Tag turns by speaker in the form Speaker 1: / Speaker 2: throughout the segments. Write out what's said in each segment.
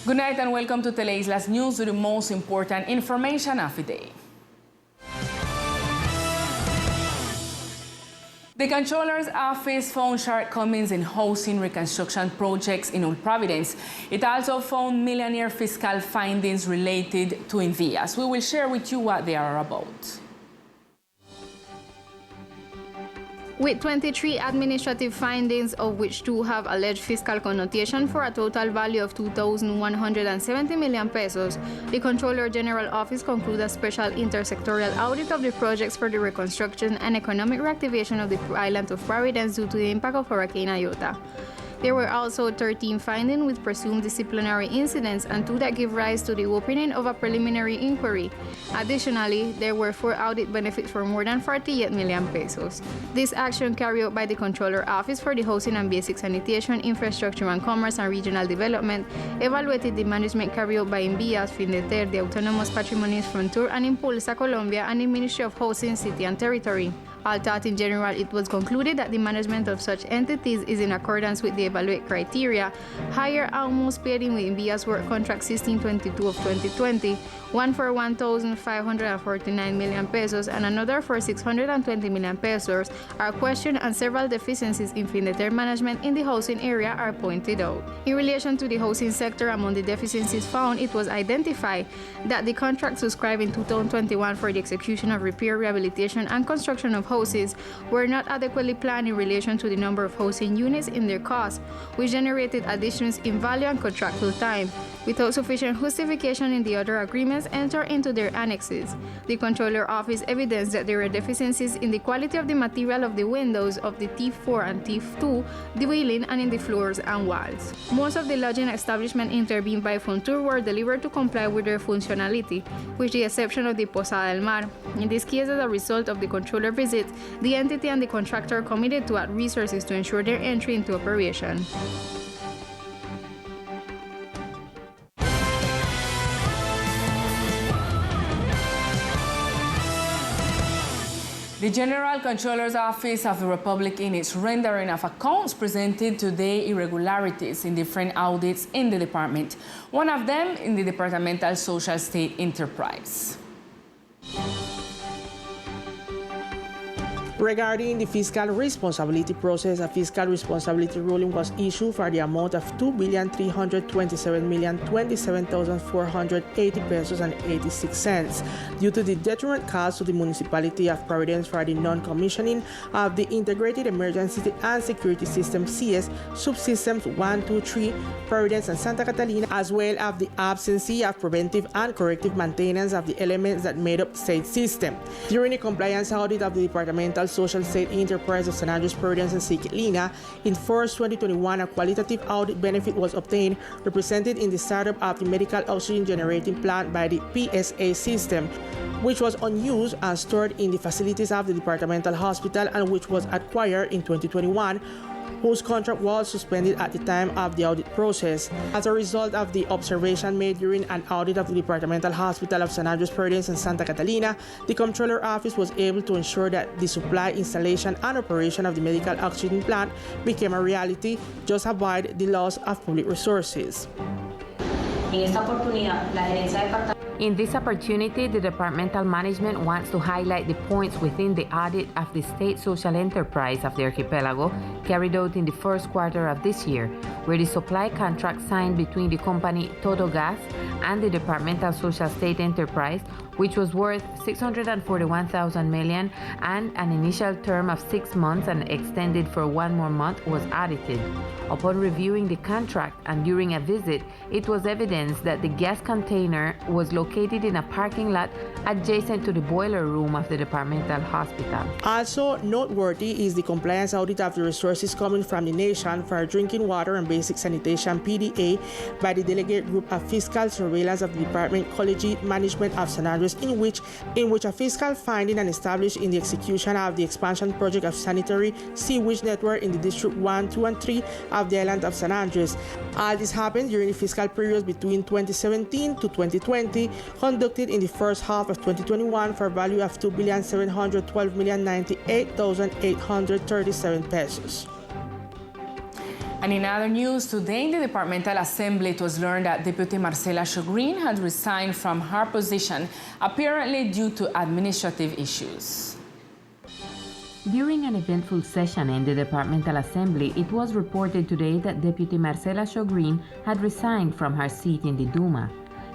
Speaker 1: Good night and welcome to Teleislas News with the most important information of the day. The Comptroller's Office found shortcomings in housing reconstruction projects in Old Providence. It also found millionaire fiscal findings related to envías. We will share with you what they are about.
Speaker 2: With 23 administrative findings, of which 2 have alleged fiscal connotation for a total value of 2,170 million pesos, the Comptroller General Office concluded a special intersectoral audit of the projects for the reconstruction and economic reactivation of the island of Providence due to the impact of Hurricane Iota. There were also 13 findings with presumed disciplinary incidents and 2 that give rise to the opening of a preliminary inquiry. Additionally, there were 4 audit benefits for more than 48 million pesos. This action carried out by the Comptroller Office for the Housing and Basic Sanitation, Infrastructure and Commerce and Regional Development evaluated the management carried out by Envías, Findeter, the Autonomous Patrimonies Frontier and Impulsa Colombia, and the Ministry of Housing, City and Territory. Although in general it was concluded that the management of such entities is in accordance with the evaluate criteria, higher almost pairing with Envías work contract 1622 of 2020, one for 1,549 million pesos and another for 620 million pesos are questioned, and several deficiencies in Findeter management in the housing area are pointed out. In relation to the housing sector, among the deficiencies found, it was identified that the contract subscribed in 2021 for the execution of repair, rehabilitation and construction of houses were not adequately planned in relation to the number of housing units in their cost, which generated additions in value and contractual time, without sufficient justification in the other agreements entered into their annexes. The Comptroller Office evidenced that there were deficiencies in the quality of the material of the windows of the T4 and T2, the wheeling, and in the floors and walls. Most of the lodging establishments intervened by Frontier were delivered to comply with their functionality, with the exception of the Posada del Mar. In this case, as a result of the Comptroller visit, the entity and the contractor committed to add resources to ensure their entry into operation.
Speaker 1: The General Comptroller's Office of the Republic, in its rendering of accounts, presented today irregularities in different audits in the department, one of them in the Departmental Social State Enterprise.
Speaker 3: Regarding the fiscal responsibility process, a fiscal responsibility ruling was issued for the amount of 2,327,027,480 pesos and 86 cents due to the detriment caused to the municipality of Providence for the non-commissioning of the Integrated Emergency and Security System CS subsystems 1, 2, 3, Providence and Santa Catalina, as well as the absence of preventive and corrective maintenance of the elements that made up the state system. During the compliance audit of the Departmental Social State Enterprise of San Andres, Providence, and Siquelina, in Force 2021, a qualitative audit benefit was obtained, represented in the startup of the medical oxygen generating plant by the PSA system, which was unused and stored in the facilities of the departmental hospital and which was acquired in 2021, whose contract was suspended at the time of the audit process. As a result of the observation made during an audit of the Departmental Hospital of San Andres, Providence, and Santa Catalina, the Comptroller Office was able to ensure that the supply, installation, and operation of the medical oxygen plant became a reality, just avoid the loss of public resources.
Speaker 4: In this opportunity, the departmental management wants to highlight the points within the audit of the state social enterprise of the archipelago carried out in the first quarter of this year, where the supply contract signed between the company Todo Gas and the departmental social state enterprise, which was worth 641,000 million and an initial term of 6 months and extended for 1 more month, was audited. Upon reviewing the contract and during a visit, it was evidence that the gas container was located in a parking lot adjacent to the boiler room of the departmental hospital.
Speaker 3: Also noteworthy is the compliance audit of the resources coming from the nation for drinking water and basic sanitation (PDA) by the delegate group of fiscal surveillance of the Department Collegiate Management of San Andres, in which a fiscal finding and established in the execution of the expansion project of sanitary sewage network in the District 1, 2, and 3 of the island of San Andres. All this happened during the fiscal periods between 2017 to 2020, conducted in the first half of 2021 for a value of 2,712,098,837 pesos.
Speaker 1: And in other news, today in the Departmental Assembly, it was learned that Deputy Marcela Chagrin had resigned from her position, apparently due to administrative issues.
Speaker 4: During an eventful session in the Departmental Assembly, it was reported today that Deputy Marcela Chagrin had resigned from her seat in the Duma.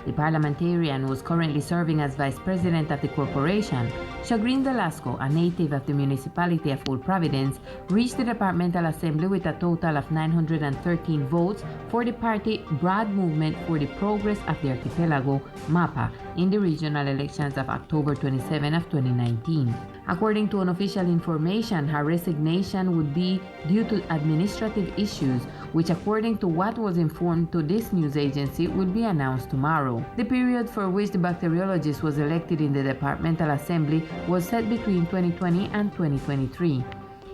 Speaker 4: The parliamentarian was currently serving as vice president of the corporation. Chagrin Velasco, a native of the municipality of Old Providence, reached the Departmental Assembly with a total of 913 votes for the party Broad Movement for the Progress of the Archipelago, MAPA, in the regional elections of October 27 of 2019. According to unofficial information, her resignation would be due to administrative issues, which according to what was informed to this news agency will be announced tomorrow. The period for which the bacteriologist was elected in the Departmental Assembly was set between 2020 and 2023.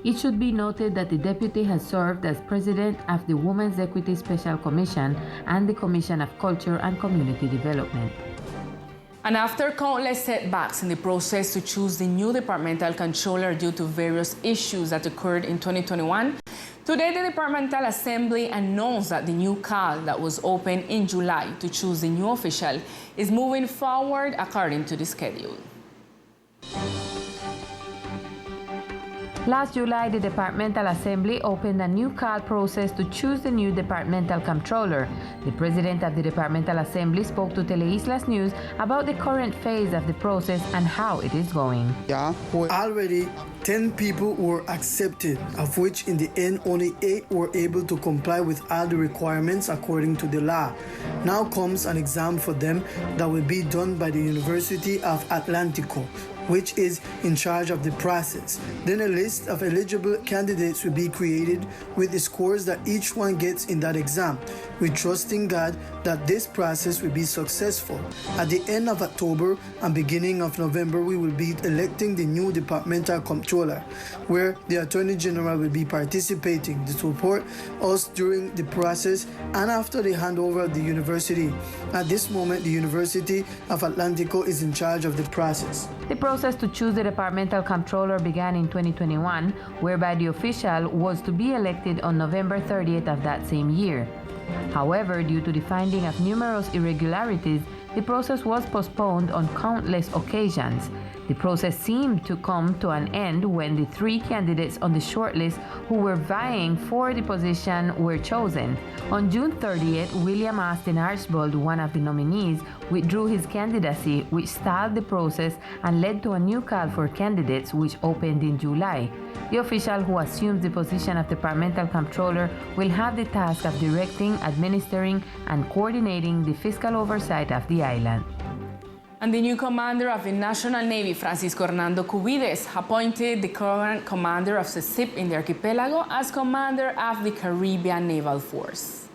Speaker 4: It should be noted that the deputy has served as president of the Women's Equity Special Commission and the Commission of Culture and Community Development.
Speaker 1: And after countless setbacks in the process to choose the new departmental controller due to various issues that occurred in 2021, today the Departmental Assembly announced that the new call that was opened in July to choose the new official is moving forward according to the schedule.
Speaker 4: Last July, the Departmental Assembly opened a new call process to choose the new departmental controller. The president of the Departmental Assembly spoke to Teleislas News about the current phase of the process and how it is going.
Speaker 5: Already 10 people were accepted, of which in the end only 8 were able to comply with all the requirements according to the law. Now comes an exam for them that will be done by the University of Atlantico, which is in charge of the process. Then a list of eligible candidates will be created with the scores that each one gets in that exam. We trust in God that this process will be successful. At the end of October and beginning of November, we will be electing the new departmental controller, where the Attorney General will be participating to support us during the process and after the handover of the university. At this moment, the University of Atlantico is in charge of the process.
Speaker 4: The process to choose the departmental controller began in 2021, whereby the official was to be elected on November 30th of that same year. However, due to the finding of numerous irregularities, the process was postponed on countless occasions. The process seemed to come to an end when the 3 candidates on the shortlist who were vying for the position were chosen. On June 30th, William Austin Archbold, one of the nominees, withdrew his candidacy, which stalled the process and led to a new call for candidates, which opened in July. The official who assumes the position of departmental controller will have the task of directing, administering, and coordinating the fiscal oversight of the island.
Speaker 1: And the new commander of the National Navy, Francisco Hernando Cubides, appointed the current commander of CECIP in the archipelago as commander of the Caribbean Naval Force.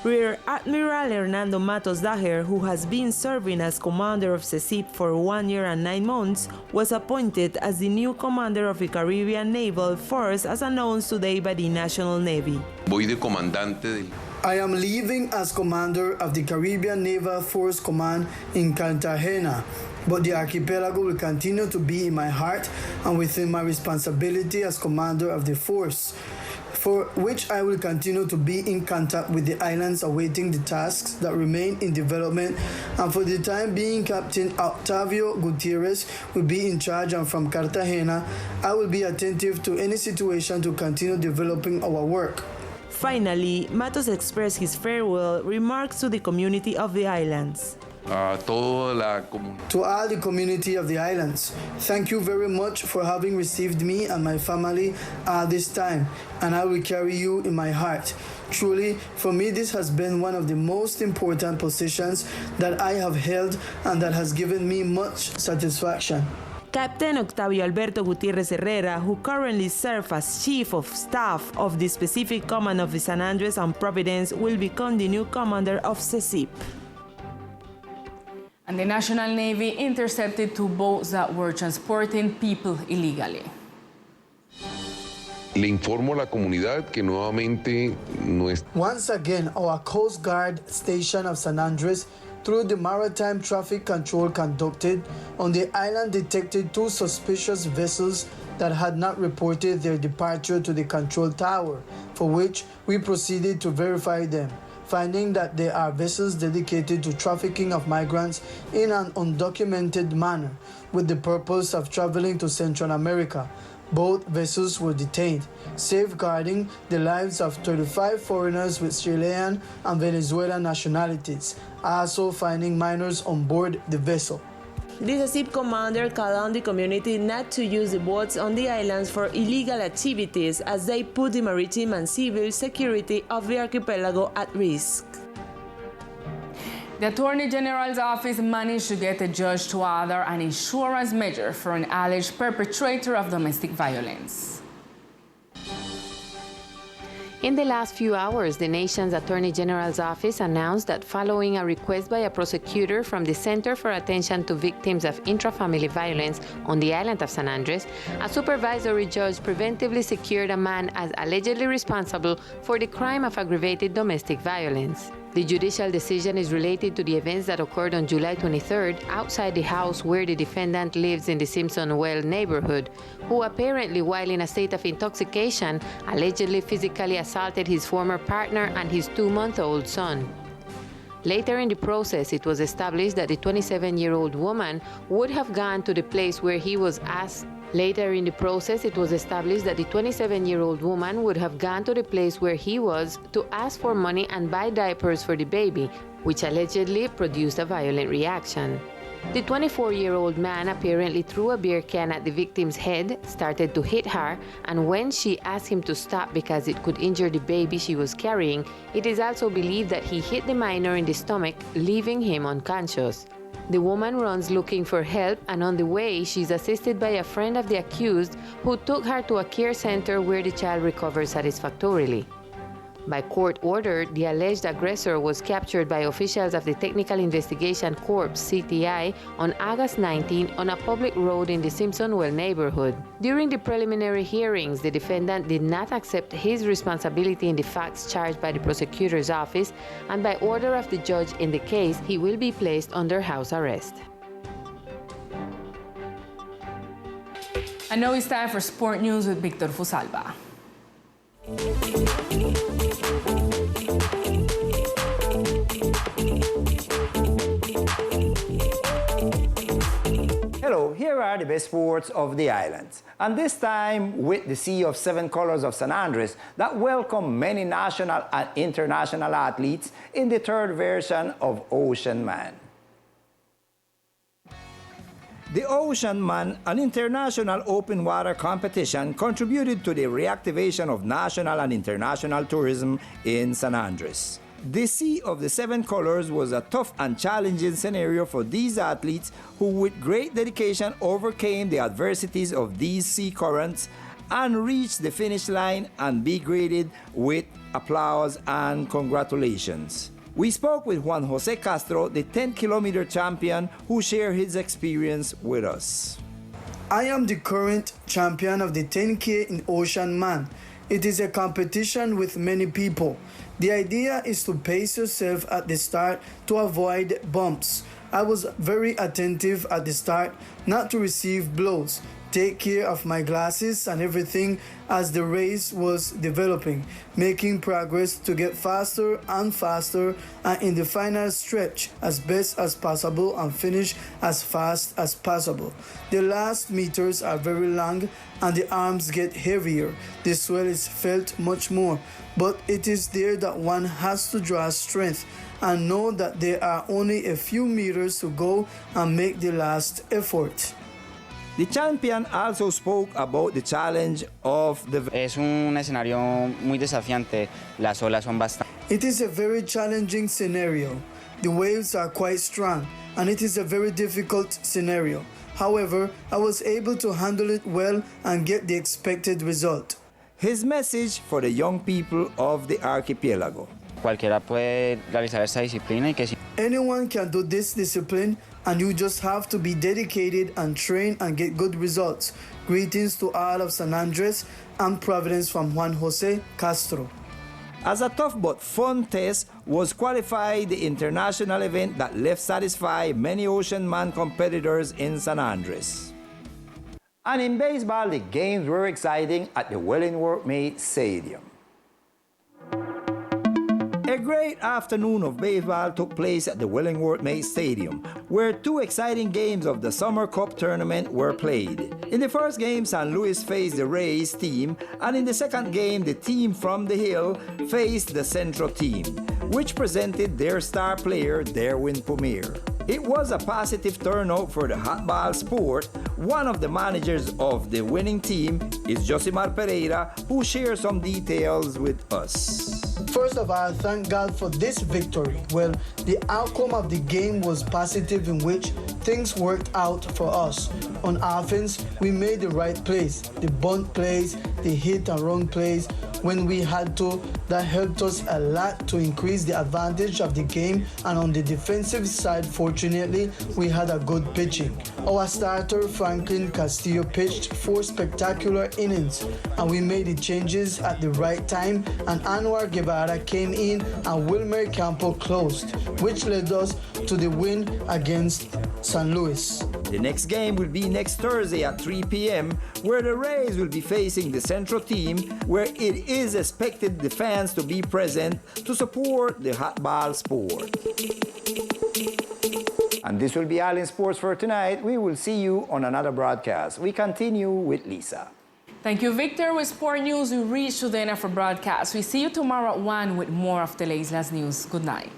Speaker 6: Rear Admiral Hernando Matos Daher, who has been serving as commander of CECIP for 1 year and 9 months, was appointed as the new commander of the Caribbean Naval Force as announced today by the National Navy.
Speaker 7: Voy de comandante.
Speaker 5: I am leaving as commander of the Caribbean Naval Force Command in Cartagena, but the archipelago will continue to be in my heart and within my responsibility as commander of the force, for which I will continue to be in contact with the islands awaiting the tasks that remain in development, and for the time being Captain Octavio Gutierrez will be in charge, and from Cartagena I will be attentive to any situation to continue developing our work.
Speaker 6: Finally, Matos expressed his farewell remarks to the community of the islands.
Speaker 5: To all the community of the islands, thank you very much for having received me and my family at this time, and I will carry you in my heart. Truly, for me, this has been one of the most important positions that I have held and that has given me much satisfaction.
Speaker 6: Captain Octavio Alberto Gutierrez Herrera, who currently serves as Chief of Staff of the Specific Command of the San Andres and Providence, will become the new commander of CECIP.
Speaker 1: And the National Navy intercepted 2 boats that were transporting people illegally.
Speaker 7: Le informo a la comunidad que nuevamente
Speaker 5: Once again, our Coast Guard station of San Andres, through the maritime traffic control conducted on the island, detected 2 suspicious vessels that had not reported their departure to the control tower, for which we proceeded to verify them, finding that they are vessels dedicated to trafficking of migrants in an undocumented manner with the purpose of traveling to Central America. Both vessels were detained, safeguarding the lives of 35 foreigners with Chilean and Venezuelan nationalities, also finding minors on board the vessel.
Speaker 6: The SESIP commander called on the community not to use the boats on the islands for illegal activities as they put the maritime and civil security of the archipelago at risk.
Speaker 1: The Attorney General's office managed to get a judge to order an insurance measure for an alleged perpetrator of domestic violence.
Speaker 4: In the last few hours, the nation's Attorney General's office announced that following a request by a prosecutor from the Center for Attention to Victims of Intrafamily Violence on the island of San Andres, a supervisory judge preventively secured a man as allegedly responsible for the crime of aggravated domestic violence. The judicial decision is related to the events that occurred on July 23rd outside the house where the defendant lives in the Simpson Well neighborhood, who apparently, while in a state of intoxication, allegedly physically assaulted his former partner and his 2-month-old son. Later in the process, it was established that the 27-year-old woman would have gone to the place where he was asked. Later in the process, it was established that the 27-year-old woman would have gone to the place where he was to ask for money and buy diapers for the baby, which allegedly produced a violent reaction. The 24-year-old man apparently threw a beer can at the victim's head, started to hit her, and when she asked him to stop because it could injure the baby she was carrying, it is also believed that he hit the minor in the stomach, leaving him unconscious. The woman runs looking for help, and on the way, she's assisted by a friend of the accused who took her to a care center where the child recovered satisfactorily. By court order, the alleged aggressor was captured by officials of the Technical Investigation Corps (CTI) on August 19 on a public road in the Simpson Well neighborhood. During the preliminary hearings, the defendant did not accept his responsibility in the facts charged by the prosecutor's office, and by order of the judge in the case, he will be placed under house arrest.
Speaker 1: And now it's time for Sport News with Victor Fusalva.
Speaker 8: Hello, here are the best sports of the islands. And this time with the Sea of Seven Colors of San Andres that welcome many national and international athletes in the third version of Ocean Man. The Ocean Man, an international open water competition, contributed to the reactivation of national and international tourism in San Andres. The Sea of the Seven Colors was a tough and challenging scenario for these athletes who with great dedication overcame the adversities of these sea currents and reached the finish line and be graded with applause and congratulations. We spoke with Juan Jose Castro, the 10-kilometer champion, who shared his experience with us.
Speaker 5: I am the current champion of the 10K in Ocean Man. It is a competition with many people. The idea is to pace yourself at the start to avoid bumps. I was very attentive at the start not to receive blows, take care of my glasses and everything as the race was developing, making progress to get faster and faster, and in the final stretch as best as possible and finish as fast as possible. The last meters are very long and the arms get heavier. The swell is felt much more, but it is there that one has to draw strength and know that there are only a few meters to go and make the last effort.
Speaker 8: The champion also spoke about the challenge of the...
Speaker 9: Es un escenario muy desafiante. Las olas son bastante...
Speaker 5: It is a very challenging scenario. The waves are quite strong, and it is a very difficult scenario. However, I was able to handle it well and get the expected result.
Speaker 8: His message for the young people of the archipelago.
Speaker 9: Cualquiera puede realizar esta disciplina y que si...
Speaker 5: Anyone can do this discipline, and you just have to be dedicated and train and get good results. Greetings to all of San Andres and Providence from Juan Jose Castro.
Speaker 8: As a tough but fun test was qualified the international event that left satisfied many Ocean Man competitors in San Andres. And in baseball, the games were exciting at the Wellingworth May Stadium. A great afternoon of baseball took place at the Wellingworth May Stadium, where two exciting games of the Summer Cup tournament were played. In the first game, St. Louis faced the Rays team, and in the second game, the team from the Hill faced the Central team, which presented their star player, Derwin Pomier. It was a positive turnout for the hot ball sport. One of the managers of the winning team is Josimar Pereira, who shares some details with us.
Speaker 5: First of all, thank God for this victory. Well, the outcome of the game was positive, in which things worked out for us. On offense, we made the right plays, the bunt plays, the hit and run plays when we had to. That helped us a lot to increase the advantage of the game. And on the defensive side, fortunately, we had a good pitching. Our starter, Franklin Castillo, pitched 4 spectacular innings, and we made the changes at the right time, and Anwar Guevara came in and Wilmer Campo closed, which led us to the win against St. Louis.
Speaker 8: The next game will be next Thursday at 3 p.m., where the Rays will be facing the Central team, where it is expected the fans to be present to support the hot ball sport. And this will be all in sports for tonight. We will see you on another broadcast. We continue with Lisa.
Speaker 1: Thank you, Victor. With Sport News, we reach to the end of our broadcast. We see you tomorrow at 1 with more of Teleislas News. Good night.